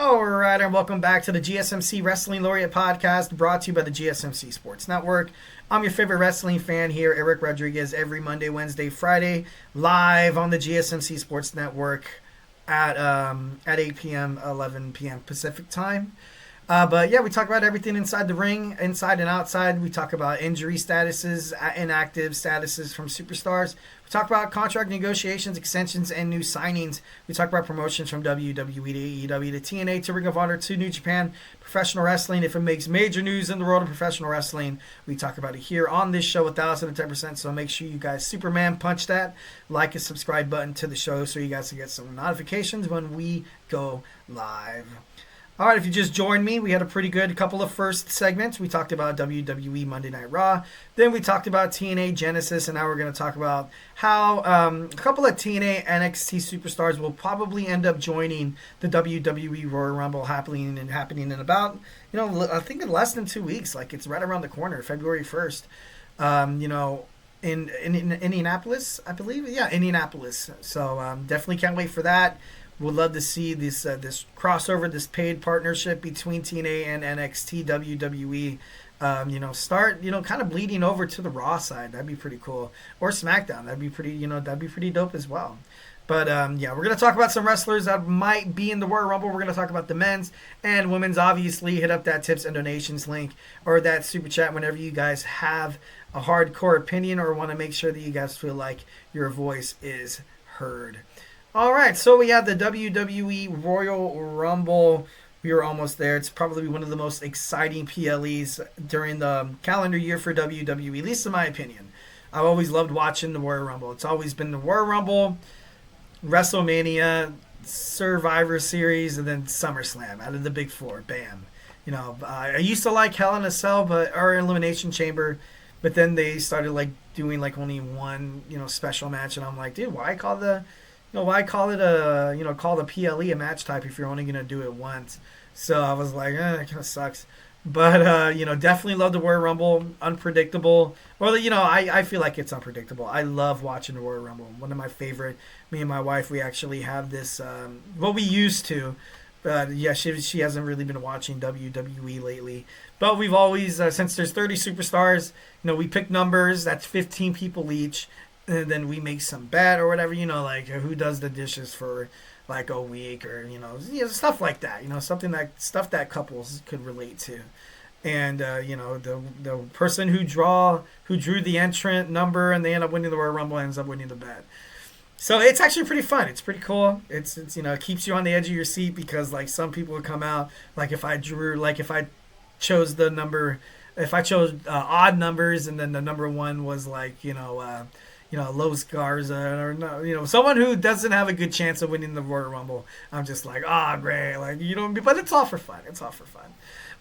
All right, and welcome back to the GSMC Wrestling Laureate Podcast, brought to you by the GSMC Sports Network. I'm your favorite wrestling fan here, Eric Rodriguez, every Monday, Wednesday, Friday, live on the GSMC Sports Network at 8 p.m., 11 p.m. Pacific time. But yeah, we talk about everything inside the ring, inside and outside. We talk about injury statuses, inactive statuses from superstars. We talk about contract negotiations, extensions, and new signings. We talk about promotions from WWE to AEW to TNA to Ring of Honor to New Japan, professional wrestling. If it makes major news in the world of professional wrestling, we talk about it here on this show 1,010%. So make sure you guys Superman punch that like and subscribe button to the show so you guys can get some notifications when we go live. All right, if you just joined me, we had a pretty good couple of first segments. We talked about WWE Monday Night Raw. Then we talked about TNA Genesis, and now we're going to talk about how a couple of TNA NXT superstars will probably end up joining the WWE Royal Rumble happening in about, I think in less than 2 weeks. Like, it's right around the corner, February 1st. In Indianapolis, I believe. Yeah, Indianapolis. So definitely can't wait for that. Would love to see this crossover, this paid partnership between TNA and NXT WWE, start, kind of bleeding over to the Raw side. That'd be pretty cool. Or SmackDown. That'd be pretty dope as well. But we're gonna talk about some wrestlers that might be in the Royal Rumble. We're gonna talk about the men's and women's. Obviously, hit up that tips and donations link or that super chat whenever you guys have a hardcore opinion or want to make sure that you guys feel like your voice is heard. All right, so we have the WWE Royal Rumble. We are almost there. It's probably one of the most exciting PLEs during the calendar year for WWE, at least in my opinion. I've always loved watching the Royal Rumble. It's always been the Royal Rumble, WrestleMania, Survivor Series, and then SummerSlam out of the big four. Bam. I used to like Hell in a Cell, or Elimination Chamber, but then they started doing only one special match, and I'm like, dude, why call it call the PLE a match type if you're only going to do it once? So I was like, it kind of sucks. But, definitely love the Royal Rumble. Unpredictable. Well, I feel like it's unpredictable. I love watching the Royal Rumble. One of my favorite. Me and my wife, we actually have this, we used to. But, yeah, she hasn't really been watching WWE lately. But we've always, since there's 30 superstars, we pick numbers. That's 15 people each. And then we make some bet or whatever, who does the dishes for a week or, stuff like that, stuff that couples could relate to. And, the person who drew the entrant number and they end up winning the Royal Rumble ends up winning the bet. So it's actually pretty fun. It's pretty cool. It's it keeps you on the edge of your seat because some people would come out, if I chose the number, if I chose odd numbers and then the number one was Los Garza or someone who doesn't have a good chance of winning the Royal Rumble. I'm just like, great, but it's all for fun.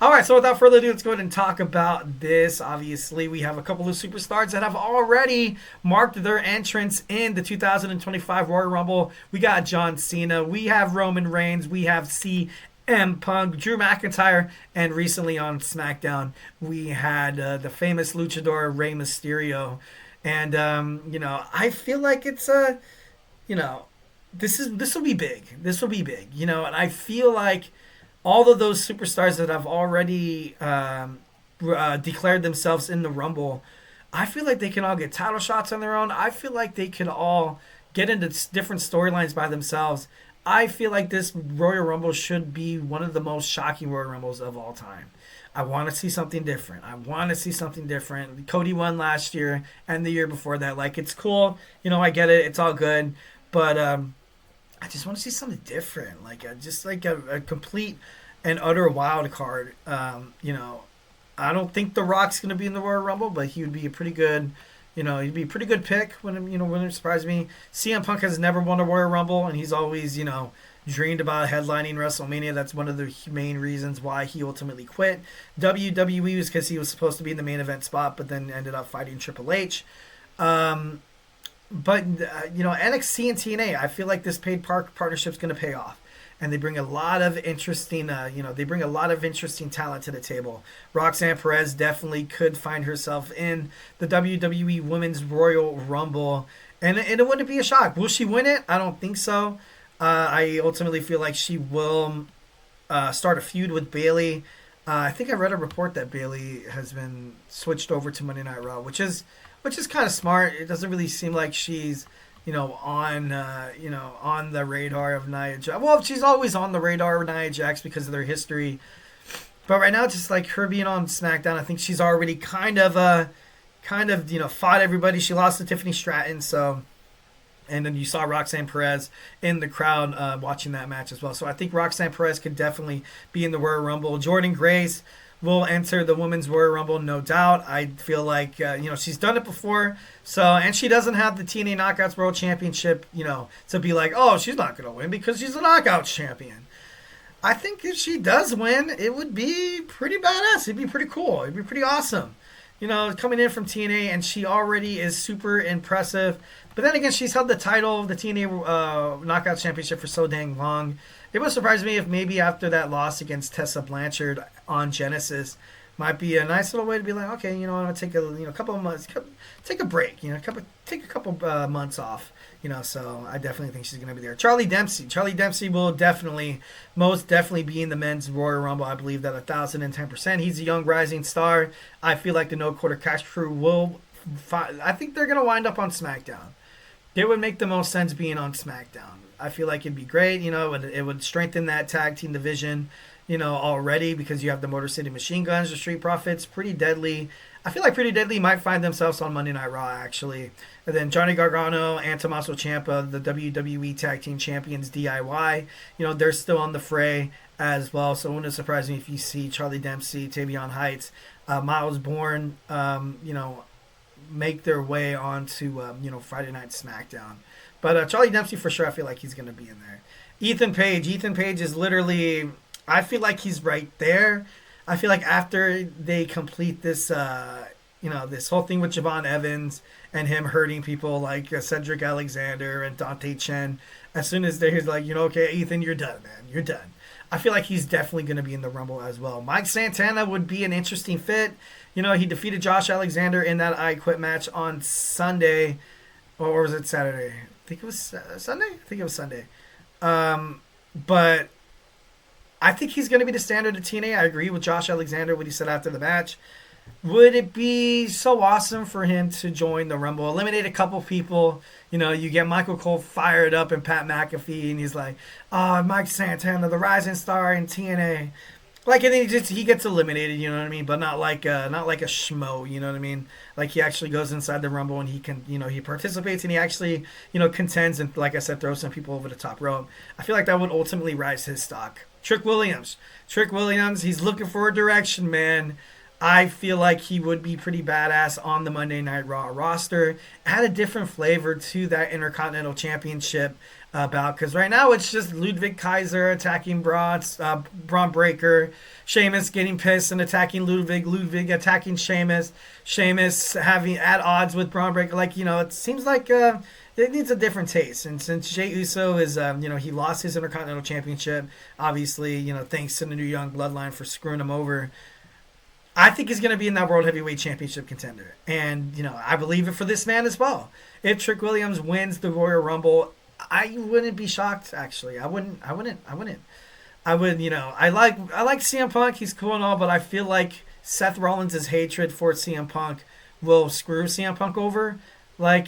All right, so without further ado, let's go ahead and talk about this. Obviously, we have a couple of superstars that have already marked their entrance in the 2025 Royal Rumble. We got John Cena, we have Roman Reigns, we have CM Punk, Drew McIntyre, and recently on SmackDown, we had the famous luchador Rey Mysterio. And, I feel like it's, this will be big. This will be big, and I feel like all of those superstars that have already declared themselves in the Rumble, I feel like they can all get title shots on their own. I feel like they could all get into different storylines by themselves. I feel like this Royal Rumble should be one of the most shocking Royal Rumbles of all time. I want to see something different. Cody won last year and the year before that. It's cool. I get it. It's all good. But I just want to see something different. A complete and utter wild card. I don't think The Rock's going to be in the Royal Rumble, but he would be a pretty good, he'd be a pretty good pick. Wouldn't surprise me. CM Punk has never won a Royal Rumble, and he's always, dreamed about headlining WrestleMania. That's one of the main reasons why he ultimately quit WWE, was because he was supposed to be in the main event spot, but then ended up fighting Triple H. But NXT and TNA, I feel like this paid partnership is going to pay off, and they bring a lot of interesting, interesting talent to the table. Roxanne Perez definitely could find herself in the WWE Women's Royal Rumble, and it wouldn't be a shock. Will she win it? I don't think so. I ultimately feel like she will start a feud with Bayley. I think I read a report that Bayley has been switched over to Monday Night Raw, which is kind of smart. It doesn't really seem like she's on the radar of Nia Jax. Well, she's always on the radar of Nia Jax because of their history. But right now, just like her being on SmackDown, I think she's already kind of fought everybody. She lost to Tiffany Stratton, so. And then you saw Roxanne Perez in the crowd watching that match as well. So I think Roxanne Perez could definitely be in the Royal Rumble. Jordynne Grace will enter the Women's Royal Rumble, no doubt. I feel like, she's done it before. And she doesn't have the TNA Knockouts World Championship, to be like, oh, she's not going to win because she's a Knockouts champion. I think if she does win, it would be pretty badass. It'd be pretty cool. It'd be pretty awesome. Coming in from TNA, and she already is super impressive. But then again, she's held the title of the TNA Knockout Championship for so dang long. It would surprise me if maybe after that loss against Tessa Blanchard on Genesis might be a nice little way to be like, okay, I'm gonna take a couple of months, take a break, take a couple months off. So I definitely think she's gonna be there. Charlie Dempsey will most definitely be in the men's Royal Rumble. I believe that 1,010%. He's a young rising star. I feel like the No Quarter Cash crew will. I think they're gonna wind up on SmackDown. It would make the most sense being on SmackDown. I feel like it'd be great. It would strengthen that tag team division. Already because you have the Motor City Machine Guns, the Street Profits, Pretty Deadly. I feel like Pretty Deadly might find themselves on Monday Night Raw, actually. And then Johnny Gargano and Tommaso Ciampa, the WWE Tag Team Champions DIY, they're still on the fray as well. So it wouldn't surprise me if you see Charlie Dempsey, Tavion Heights, Miles Bourne, make their way onto, Friday Night SmackDown. But Charlie Dempsey, for sure, I feel like he's going to be in there. Ethan Page is literally... I feel like he's right there. I feel like after they complete this, this whole thing with Javon Evans and him hurting people like Cedric Alexander and Dante Chen, as soon as he's like, okay, Ethan, you're done, man. You're done. I feel like he's definitely going to be in the Rumble as well. Mike Santana would be an interesting fit. He defeated Josh Alexander in that I Quit match on Sunday. Or was it Saturday? I think it was Sunday. I think it was Sunday. But... I think he's going to be the standard of TNA. I agree with Josh Alexander, what he said after the match. Would it be so awesome for him to join the Rumble? Eliminate a couple people. You get Michael Cole fired up and Pat McAfee, and he's like, oh, Mike Santana, the rising star in TNA. And then he gets eliminated, you know what I mean? But not like a schmo, you know what I mean? Like he actually goes inside the Rumble and he can, he participates and he actually, contends and, like I said, throws some people over the top rope. I feel like that would ultimately rise his stock. Trick Williams, he's looking for a direction, man. I feel like he would be pretty badass on the Monday Night Raw roster. Add a different flavor to that Intercontinental Championship bout, because right now it's just Ludwig Kaiser attacking Braun Breaker, Sheamus getting pissed and attacking Ludwig attacking Sheamus having at odds with Braun Breaker. It seems like it needs a different taste. And since Jey Uso is, he lost his Intercontinental Championship, obviously, thanks to the New Young Bloodline for screwing him over. I think he's going to be in that World Heavyweight Championship contender. And, I believe it for this man as well. If Trick Williams wins the Royal Rumble, I wouldn't be shocked, actually. I wouldn't. I would, I like CM Punk. He's cool and all, but I feel like Seth Rollins' hatred for CM Punk will screw CM Punk over. I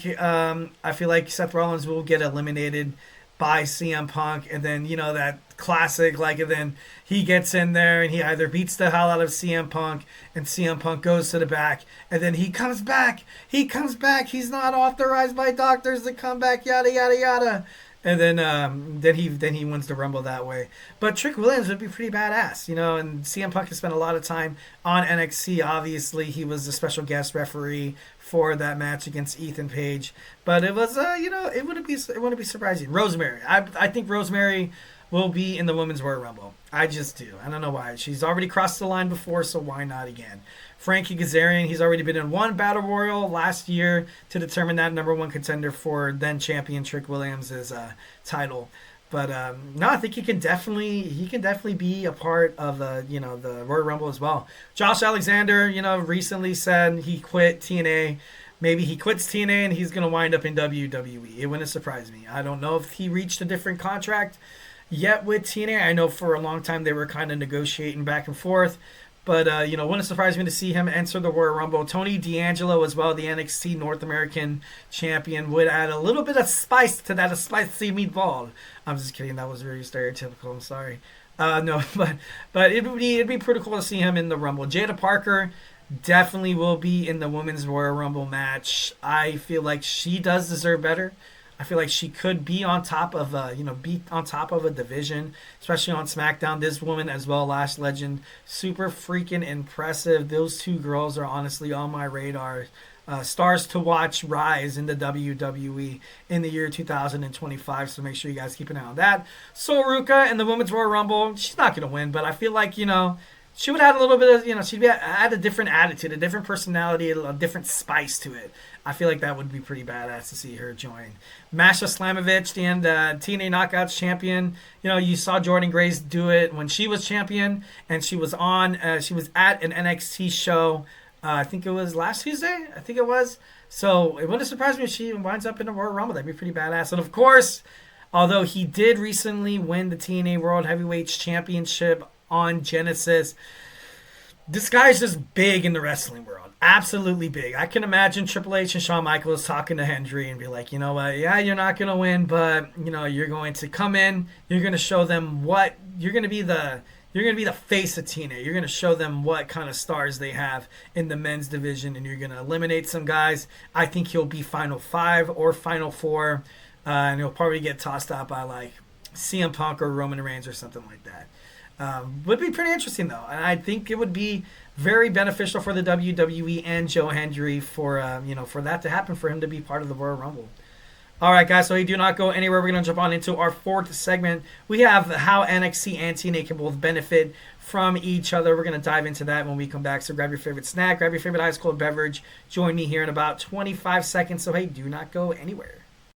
feel like Seth Rollins will get eliminated by CM Punk, and then, that classic, and then he gets in there and he either beats the hell out of CM Punk and CM Punk goes to the back, and then he comes back, he's not authorized by doctors to come back, yada, yada, yada. And then he wins the Rumble that way. But Trick Williams would be pretty badass, and CM Punk has spent a lot of time on NXT. Obviously, he was a special guest referee for that match against Ethan Page. But it was, it wouldn't be surprising. Rosemary. I think Rosemary will be in the Women's Royal Rumble. I just do. I don't know why. She's already crossed the line before, so why not again? Frankie Kazarian, he's already been in one Battle Royal last year to determine that number one contender for then champion Trick Williams' title. But no, I think he can definitely be a part of the Royal Rumble as well. Josh Alexander, recently said he quit TNA. Maybe he quits TNA and he's going to wind up in WWE. It wouldn't surprise me. I don't know if he reached a different contract, yet with TNA. I know for a long time they were kind of negotiating back and forth. But, wouldn't surprise me to see him enter the Royal Rumble. Tony D'Angelo as well, the NXT North American champion, would add a little bit of spice to that, a spicy meatball. I'm just kidding. That was very stereotypical. I'm sorry. No, but it'd be pretty cool to see him in the Rumble. Jada Parker definitely will be in the Women's Royal Rumble match. I feel like she does deserve better. I feel like she could be on top of a division, especially on SmackDown. This woman as well, Lash Legend, super freaking impressive. Those two girls are honestly on my radar. Stars to watch rise in the WWE in the year 2025. So make sure you guys keep an eye on that. So Ruka in the Women's Royal Rumble, she's not going to win, but I feel like, she would add a little bit of, she'd add a different attitude, a different personality, a different spice to it. I feel like that would be pretty badass to see her join. Masha Slamovich, the TNA Knockouts champion. You saw Jordynne Grace do it when she was champion, and she was she was at an NXT show. I think it was last Tuesday. I think it was. So it wouldn't surprise me if she winds up in a Royal Rumble. That'd be pretty badass. And of course, although he did recently win the TNA World Heavyweight Championship on Genesis, this guy's just big in the wrestling world. Absolutely big. I can imagine Triple H and Shawn Michaels talking to Hendry and be like, you know what, yeah, you're not going to win, but, you're going to come in, you're going to show them what, you're going to be the face of TNA. You're going to show them what kind of stars they have in the men's division, and you're going to eliminate some guys. I think he'll be Final 5 or Final 4, and he'll probably get tossed out by, like, CM Punk or Roman Reigns or something like that. Would be pretty interesting, though. And I think it would be very beneficial for the WWE and Joe Hendry for that to happen, for him to be part of the Royal Rumble. All right, guys, so you do not go anywhere. We're going to jump on into our fourth segment. We have how NXT and TNA can both benefit from each other. We're going to dive into that when we come back. So grab your favorite snack, grab your favorite ice cold beverage. Join me here in about 25 seconds. So, hey, do not go anywhere.